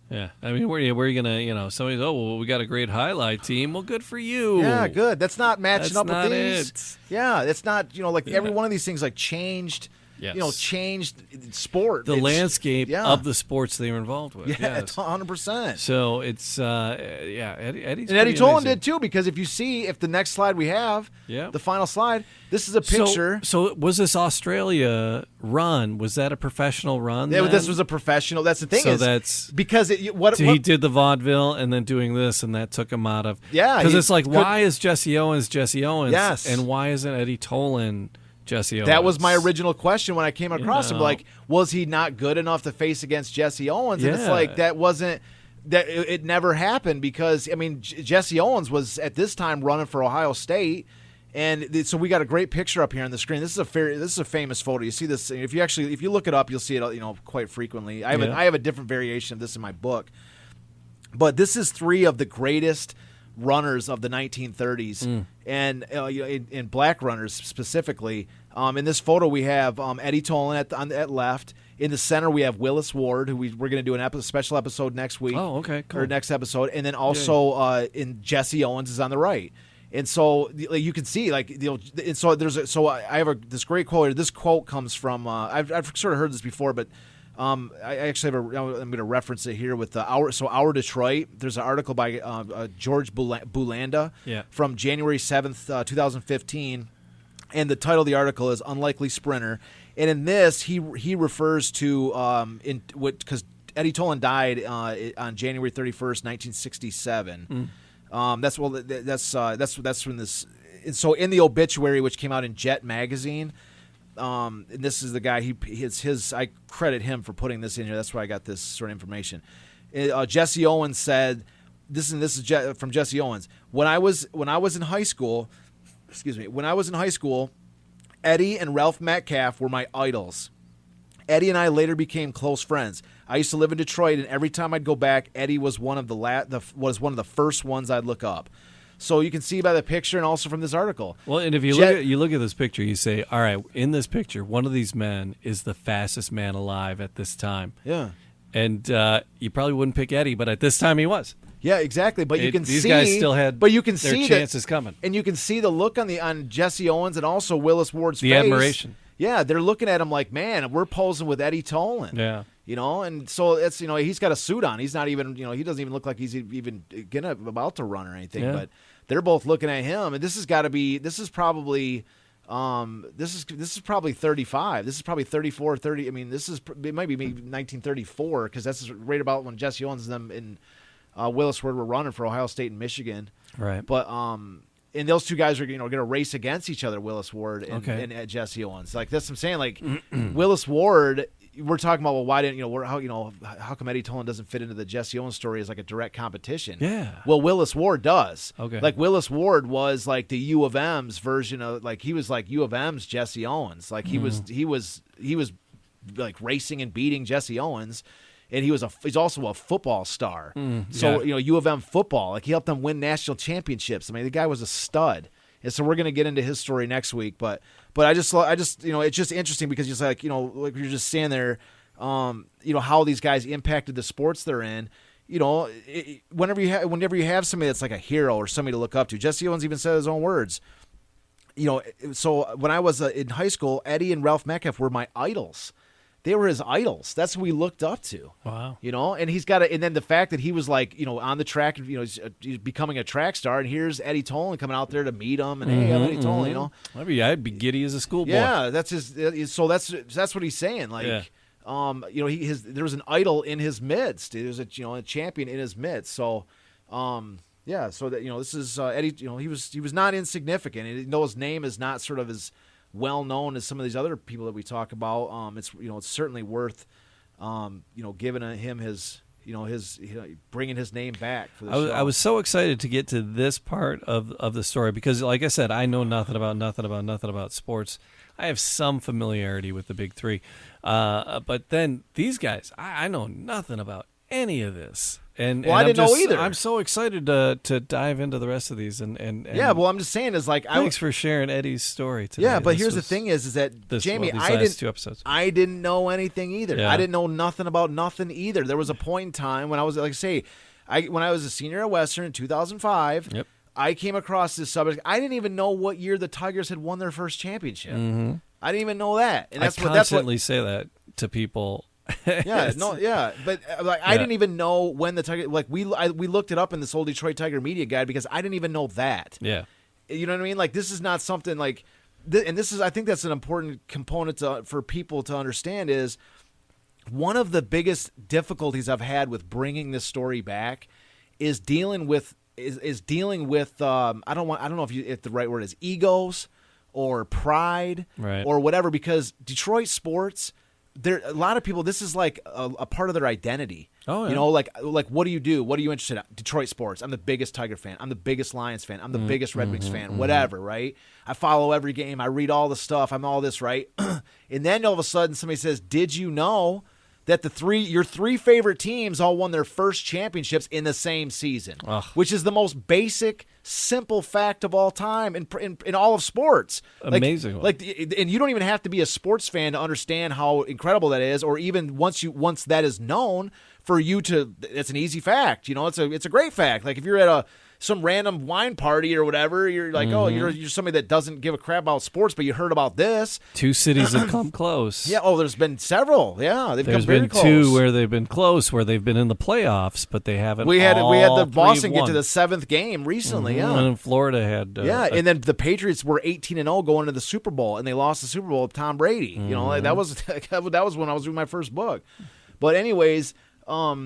Yeah, I mean, where are you gonna, somebody's, we got a great highlight team. Well, good for you. Yeah, good. That's not matching up with these. It. Yeah, it's not. Every one of these things changed. Yes. Changed sport. The landscape of the sports they were involved with. Yeah, it's 100%. So it's Eddie's and Eddie Tolan did too, because if the next slide we have, the final slide, this is a picture. So was this Australia run? Was that a professional run? Yeah, this was a professional. That's the thing. So that's because he did the vaudeville and then doing this, and that took him out of. Yeah, because it's like, why is Jesse Owens Jesse Owens? Yes, and why isn't Eddie Tolan Jesse Owens? That was my original question when I came across him. Like, was he not good enough to face against Jesse Owens? And it's like that wasn't. That it never happened because Jesse Owens was at this time running for Ohio State, and so we got a great picture up here on the screen. This is a famous photo. You see this if you look it up, you'll see it quite frequently. I have a different variation of this in my book, but this is 3 of the greatest runners of the 1930s, and in black runners specifically. In this photo, we have Eddie Tolan at left. In the center, we have Willis Ward, who we're going to do a special episode next week. Oh, okay, cool. Or next episode, and then also in Jesse Owens is on the right. And so you can see, and so I have this great quote here. This quote comes from I've sort of heard this before, but I actually I'm going to reference it here with Our Detroit. There's an article by George Bulanda from January 7th, 2015, and the title of the article is "Unlikely Sprinter." And in this, he refers to because Eddie Tolan died on January 31st, 1967. That's when this. And so in the obituary, which came out in Jet magazine. And this is the guy. I credit him for putting this in here. That's where I got this sort of information. Jesse Owens said, "This is from Jesse Owens. When I was in high school, Eddie and Ralph Metcalf were my idols. Eddie and I later became close friends. I used to live in Detroit, and every time I'd go back, Eddie was one of the first ones I'd look up. So you can see by the picture and also from this article. Well, and if you look at this picture, you say, all right, in this picture, one of these men is the fastest man alive at this time. Yeah. And you probably wouldn't pick Eddie, but at this time he was. Yeah, exactly. But you can these see guys still had but you can their see chances coming. And you can see the look on Jesse Owens and also Willis Ward's face. The admiration. Yeah, they're looking at him like, man, we're posing with Eddie Tolan. Yeah. And so it's, he's got a suit on. He's not even, he doesn't even look like he's even about to run or anything. Yeah. But they're both looking at him, and this is probably 35. This is probably 34, 30. I mean, it might be maybe 1934 because that's right about when Jesse Owens and Willis Ward were running for Ohio State and Michigan. Right. But and those two guys are going to race against each other, Willis Ward and Jesse Owens. Like that's what I'm saying. Like Willis Ward, we're talking about why didn't how come Eddie Tolan doesn't fit into the Jesse Owens story as like a direct competition? Yeah. Well, Willis Ward does. Okay. Like Willis Ward was like the U of M's version of like he was like U of M's Jesse Owens. Like he was like racing and beating Jesse Owens. And he's also a football star. So, U of M football, like he helped them win national championships. I mean, the guy was a stud. And so we're going to get into his story next week. But I just it's just interesting because it's like, like you're just saying there, how these guys impacted the sports they're in. Whenever you have somebody that's like a hero or somebody to look up to, Jesse Owens even said his own words. So when I was in high school, Eddie and Ralph Metcalf were my idols. They were his idols. That's what we looked up to. Wow. And he's got and then the fact that he was like, on the track, he's becoming a track star, and here's Eddie Tolan coming out there to meet him, and hey, I'm Eddie Tolan, I'd be giddy as a schoolboy. Yeah, that's his. So that's what he's saying. Like, there was an idol in his midst. There was a champion in his midst. So, so that this is Eddie. He was not insignificant. And his name is not sort of as well known as some of these other people that we talk about. It's certainly worth giving him his bringing his name back for the show. I was so excited to get to this part of the story because, like I said, I know nothing about sports. I have some familiarity with the big three, but then these guys, I know nothing about any of this. And I didn't know either. I'm so excited to dive into the rest of these. And yeah, well, I'm just saying is like thanks for sharing Eddie's story today. Yeah, but here's the thing is that Jamie, I didn't know anything either. Yeah. I didn't know nothing about nothing either. There was a point in time when I was when I was a senior at Western in 2005. Yep. I came across this subject. I didn't even know what year the Tigers had won their first championship. Mm-hmm. I didn't even know that. And I constantly say that to people. But I didn't even know when the Tiger, like we looked it up in this old Detroit Tiger media guide because I didn't even know that. Yeah, you know what I mean? Like this is not something like, and this is, I think that's an important component for people to understand is one of the biggest difficulties I've had with bringing this story back is dealing with I don't know if the right word is egos or pride or whatever, because Detroit sports, a lot of people, this is like a part of their identity. Oh, yeah. Like what do you do? What are you interested in? Detroit sports. I'm the biggest Tiger fan. I'm the biggest Lions fan. I'm the biggest Red Wings fan. Whatever, right? I follow every game. I read all the stuff. I'm all this, right? And then all of a sudden somebody says, did you know that your three favorite teams all won their first championships in the same season? Ugh. Which is the most basic, simple fact of all time in all of sports. Amazing. And you don't even have to be a sports fan to understand how incredible that is, or even once that is known, for you to, it's an easy fact. It's a great fact. Like if you're at some random wine party or whatever, you're like, oh, you're somebody that doesn't give a crap about sports, but you heard about this. Two cities have come close. Yeah. Oh, there's been several. Yeah, they've come very close. There's been two where they've been close, where they've been in the playoffs, but they haven't. We had the Boston get to the seventh game recently. Yeah, and Florida had. And then the Patriots were 18-0 going to the Super Bowl, and they lost the Super Bowl with Tom Brady. That was when I was doing my first book. But anyways, but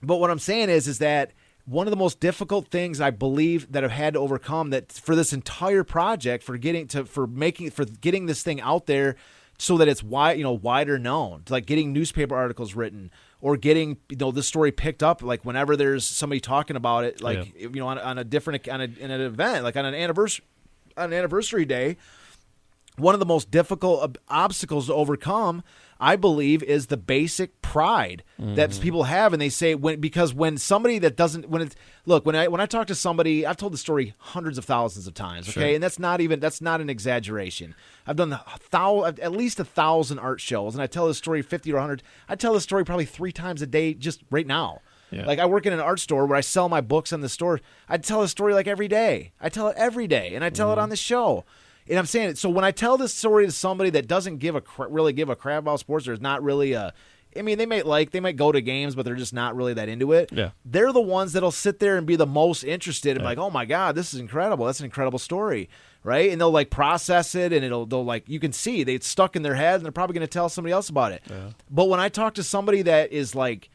what I'm saying is that one of the most difficult things I believe that I've had to overcome that for this entire project, for getting this thing out there so that it's wider known, like getting newspaper articles written or getting this story picked up, like whenever there's somebody talking about it, like on an event, like on an anniversary day. one of the most difficult obstacles to overcome, I believe, is the basic pride that people have, and they say when somebody that doesn't when I talk to somebody, I've told the story hundreds of thousands of times, okay, and that's not an exaggeration. I've done at least 1,000 art shows, and I tell this story 50 or 100. I tell this story probably 3 times a day just right now. Yeah. Like I work in an art store where I sell my books in the store. I tell a story like every day. I tell it every day, and I tell it on the show. And I'm saying it. So when I tell this story to somebody that doesn't really give a crap about sports, there's not really I mean, they might go to games, but they're just not really that into it. Yeah. They're the ones that'll sit there and be the most interested and be like, oh my God, this is incredible. That's an incredible story. Right. And they'll like process it, and they'll like, you can see it's stuck in their head, and they're probably going to tell somebody else about it. Yeah. But when I talk to somebody that is like,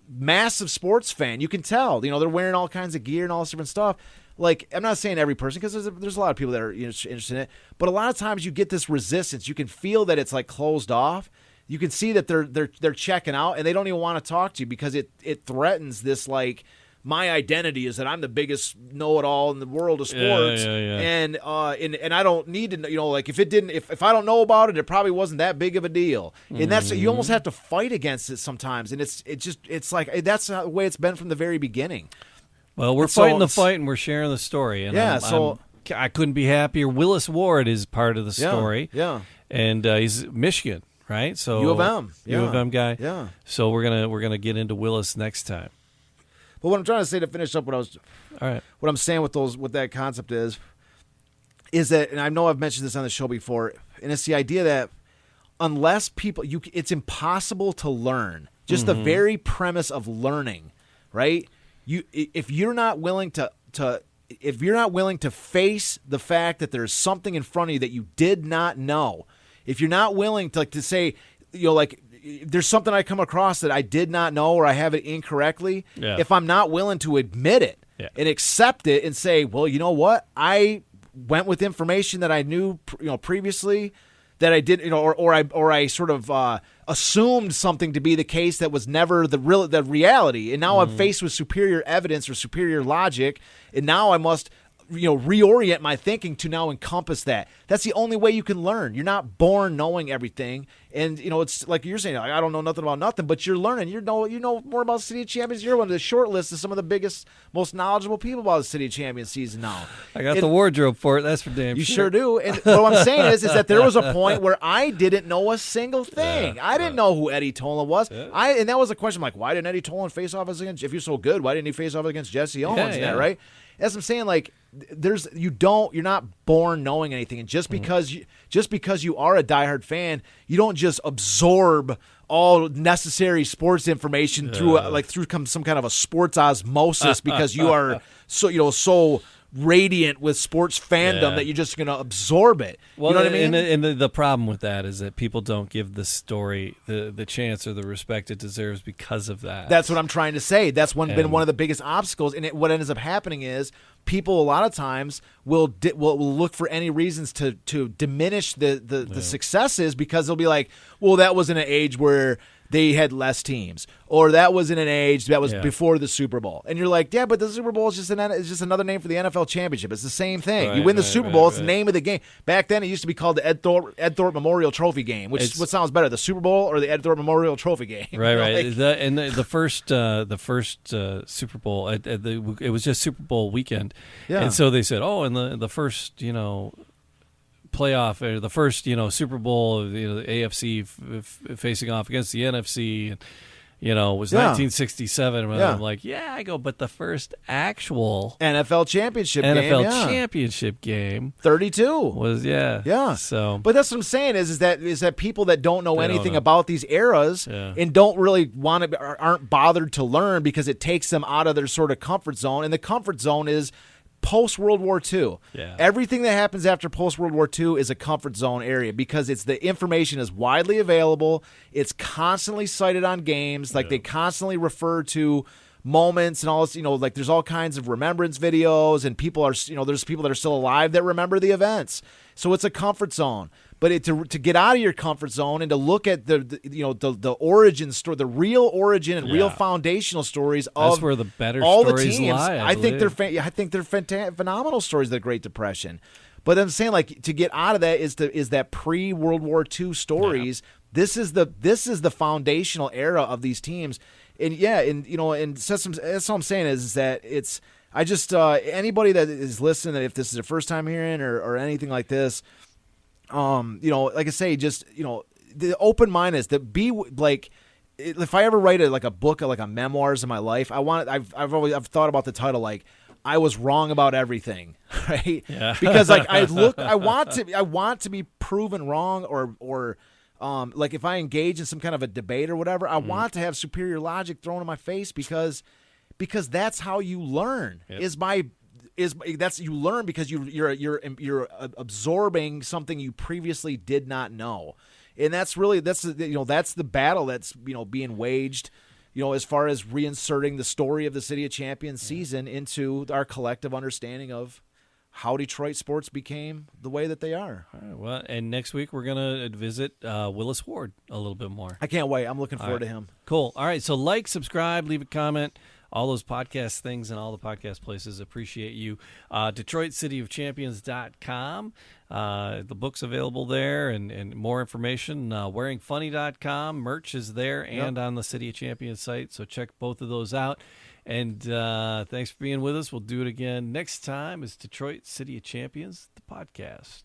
massive sports fan, you can tell, they're wearing all kinds of gear and all this different stuff. Like, I'm not saying every person, because there's a lot of people that are interested in it, but a lot of times you get this resistance. You can feel that it's like closed off. You can see that they're checking out, and they don't even want to talk to you because it threatens this, like, my identity is that I'm the biggest know-it-all in the world of sports, and I don't need to, like if I don't know about it, it probably wasn't that big of a deal, and that's you almost have to fight against it sometimes, and it's like that's the way it's been from the very beginning. Well, we're fighting the fight, and we're sharing the story. And I couldn't be happier. Willis Ward is part of the story. Yeah. And he's Michigan, right? So U of M. U of M guy. Yeah. So we're gonna get into Willis next time. But what I'm trying to say to finish up all right. What I'm saying with that concept is that, and I know I've mentioned this on the show before, and it's the idea that unless people, it's impossible to learn. Just the very premise of learning, right? If you're not willing to face the fact that there's something in front of you that you did not know, if you're not willing to say, there's something I come across that I did not know, or I have it incorrectly, if I'm not willing to admit it and accept it and say, well, you know what, I went with information that I knew previously that I did, or I sort of assumed something to be the case that was never the reality, and now I'm faced with superior evidence or superior logic, and now I must reorient my thinking to now encompass that. That's the only way you can learn. You're not born knowing everything, and it's like you're saying, I don't know nothing about nothing, but you're learning. You know more about the City of Champions. You're one of the short list of some of the biggest, most knowledgeable people about the City of Champions season now. I got the wardrobe for it. That's for damn sure. You sure do. And what I'm saying is that there was a point where I didn't know a single thing. I didn't know who Eddie Tolan was. And that was a question, like, why didn't Eddie Tolan face off against? If you're so good, why didn't he face off against Jesse Owens? Right? As I'm saying, like, you're not born knowing anything, and just because you are a diehard fan, you don't just absorb all necessary sports information through some kind of a sports osmosis because you are so radiant with sports fandom that you're just going to absorb it. Well, you know what I mean? And the problem with that is that people don't give the story the chance or the respect it deserves because of that. That's what I'm trying to say. That's been one of the biggest obstacles. And what ends up happening is people a lot of times will look for any reasons to diminish the successes, because they'll be like, well, that was in an age where they had less teams, or that was in an age that was before the Super Bowl. And you're like, yeah, but the Super Bowl is just another name for the NFL championship. It's the same thing. You win the Super Bowl, it's the name of the game. Back then, it used to be called the Ed Thorpe Memorial Trophy game, what sounds better, the Super Bowl or the Ed Thorpe Memorial Trophy game? Right. The first Super Bowl, it was just Super Bowl weekend. Yeah. And so they said, in the first, playoff, or the first, Super Bowl, the AFC facing off against the NFC, was 1967. And I'm like, but the first actual NFL championship game, 32 was So, but that's what I'm saying is that people that don't know anything about these eras and don't really aren't bothered to learn, because it takes them out of their sort of comfort zone, and the comfort zone is post-World War II. Yeah. Everything that happens after post-World War II is a comfort zone area, because the information is widely available. It's constantly cited on games. Like, they constantly refer to moments and all this, like there's all kinds of remembrance videos, and people are, there's people that are still alive that remember the events. So it's a comfort zone. But to get out of your comfort zone and to look at the origin story, the real origin and real foundational stories of that's where the better all stories the teams lie. I think they're phenomenal stories of the Great Depression. But I'm saying, like, to get out of that is that pre-World War II stories. Yeah. This is the foundational era of these teams. And that's all I'm saying is that it's. I just anybody that is listening, that if this is their first time hearing or anything like this, like I say, just the open mind is that be like. If I ever write a book like a memoirs of my life, I've thought about the title like I was wrong about everything, right? Yeah. Because like I want to be proven wrong or like if I engage in some kind of a debate or whatever, I want to have superior logic thrown in my face because that's how you learn. Yep. You learn because you're absorbing something you previously did not know. And that's the battle that's being waged, as far as reinserting the story of the City of Champions season into our collective understanding of how Detroit sports became the way that they are. All right, well, and next week we're going to visit Willis Ward a little bit more. I can't wait. I'm looking forward to him. Cool. All right, so like, subscribe, leave a comment. All those podcast things and all the podcast places. Appreciate you. DetroitCityOfChampions.com. The book's available there and more information. WearingFunny.com. Merch is there and on the City of Champions site. So check both of those out. And thanks for being with us. We'll do it again next time. It's Detroit City of Champions, the podcast.